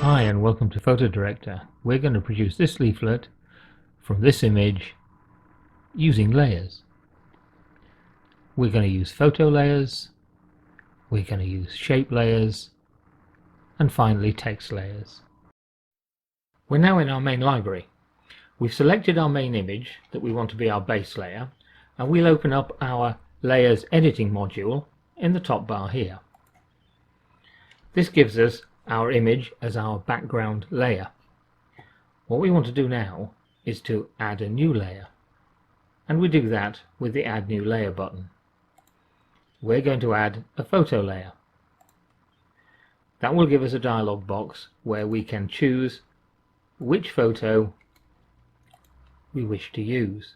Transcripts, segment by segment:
Hi and welcome to Photodirector. We're going to produce this leaflet from this image using layers. We're going to use photo layers, we're going to use shape layers, and finally text layers. We're now in our main library. We've selected our main image that we want to be our base layer, and we'll open up our layers editing module in the top bar here. This gives us our image as our background layer. What we want to do now is to add a new layer, and we do that with the Add New Layer button. We're going to add a photo layer. That will give us a dialog box where we can choose which photo we wish to use,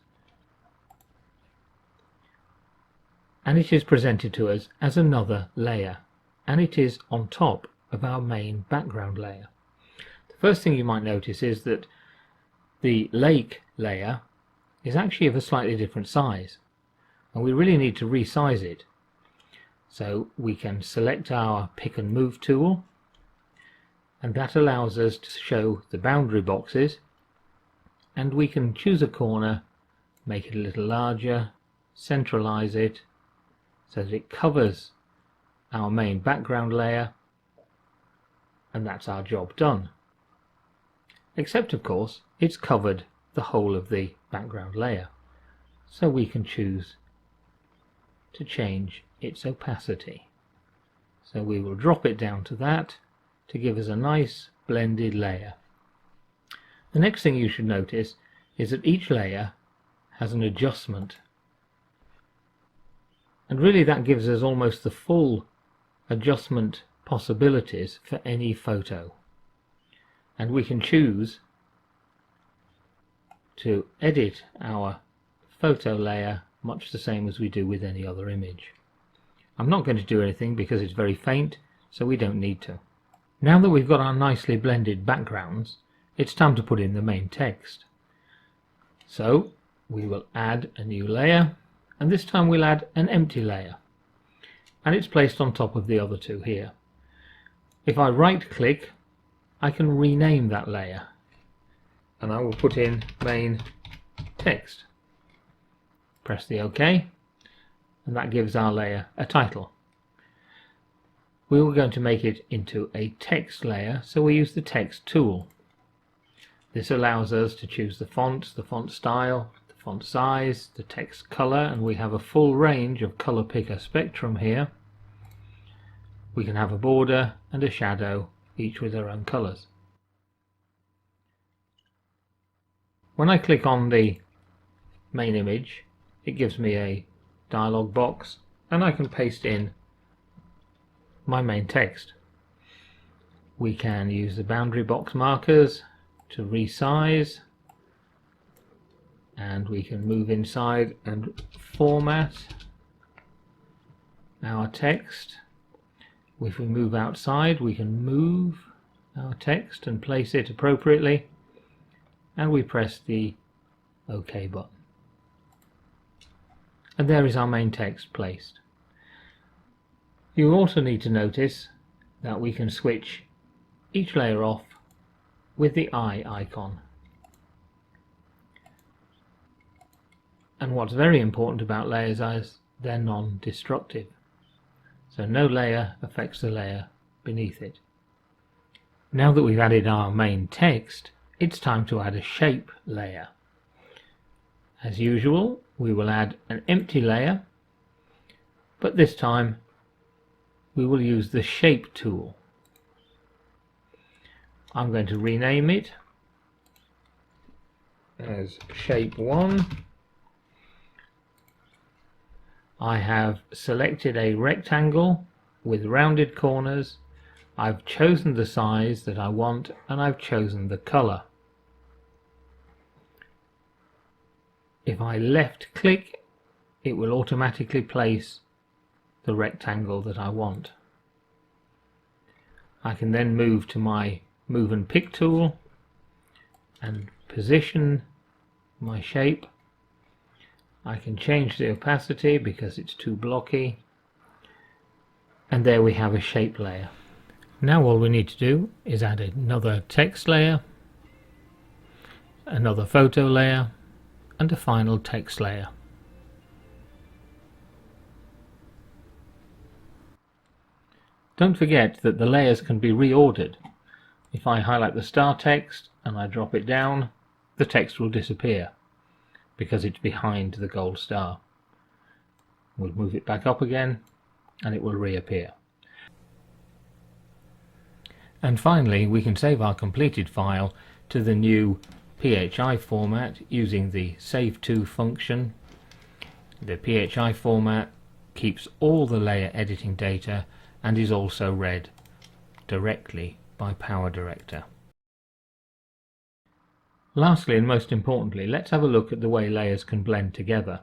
and it is presented to us as another layer, and it is on top of our main background layer. The first thing you might notice is that the lake layer is actually of a slightly different size, and we really need to resize it. So we can select our pick and move tool, and that allows us to show the boundary boxes, and we can choose a corner, make it a little larger, centralize it so that it covers our main background layer, and that's our job done. Except of course it's covered the whole of the background layer, so we can choose to change its opacity. So we will drop it down to that to give us a nice blended layer. The next thing you should notice is that each layer has an adjustment, and really that gives us almost the full adjustment possibilities for any photo, and we can choose to edit our photo layer much the same as we do with any other image. I'm not going to do anything because it's very faint, so we don't need to. Now that we've got our nicely blended backgrounds, it's time to put in the main text. So we will add a new layer, and this time we'll add an empty layer, and it's placed on top of the other two here. If I right click, I can rename that layer, and I will put in main text. Press the OK, and that gives our layer a title. We were going to make it into a text layer, so we use the text tool. This allows us to choose the font style, the font size, the text color, and we have a full range of color picker spectrum here. We can have a border and a shadow, each with their own colors. When I click on the main image, it gives me a dialog box, and I can paste in my main text. We can use the boundary box markers to resize, and we can move inside and format our text. If we move outside, we can move our text and place it appropriately, and we press the OK button. And there is our main text placed. You also need to notice that we can switch each layer off with the eye icon. And what's very important about layers is they're non-destructive. So no layer affects the layer beneath it. Now that we've added our main text, it's time to add a shape layer. As usual, we will add an empty layer, but this time we will use the shape tool. I'm going to rename it as shape 1. I have selected a rectangle with rounded corners. I've chosen the size that I want, and I've chosen the color. If I left click, it will automatically place the rectangle that I want. I can then move to my move and pick tool and position my shape. I can change the opacity because it's too blocky, and there we have a shape layer. Now all we need to do is add another text layer, another photo layer, and a final text layer. Don't forget that the layers can be reordered. If I highlight the star text and I drop it down, the text will disappear because it's behind the gold star. We'll move it back up again and it will reappear. And finally, we can save our completed file to the new PHI format using the Save To function. The PHI format keeps all the layer editing data and is also read directly by PowerDirector. Lastly, and most importantly, let's have a look at the way layers can blend together.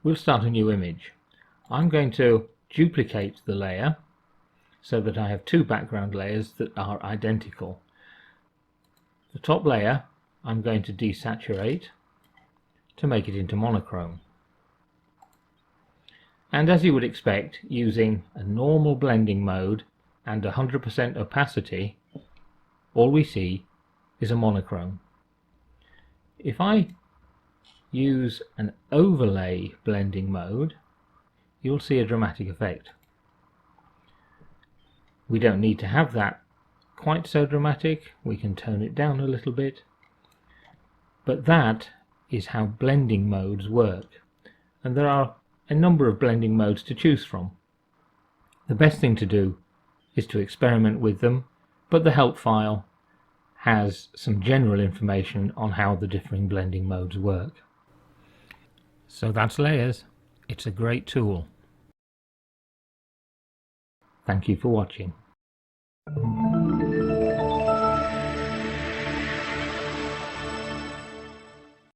We'll start a new image. I'm going to duplicate the layer so that I have two background layers that are identical. The top layer I'm going to desaturate to make it into monochrome. And as you would expect, using a normal blending mode and 100% opacity, all we see is a monochrome. If I use an overlay blending mode, you'll see a dramatic effect. We don't need to have that quite so dramatic, we can tone it down a little bit, but that is how blending modes work, and there are a number of blending modes to choose from. The best thing to do is to experiment with them, but the help file has some general information on how the differing blending modes work. So that's layers. It's a great tool. Thank you for watching.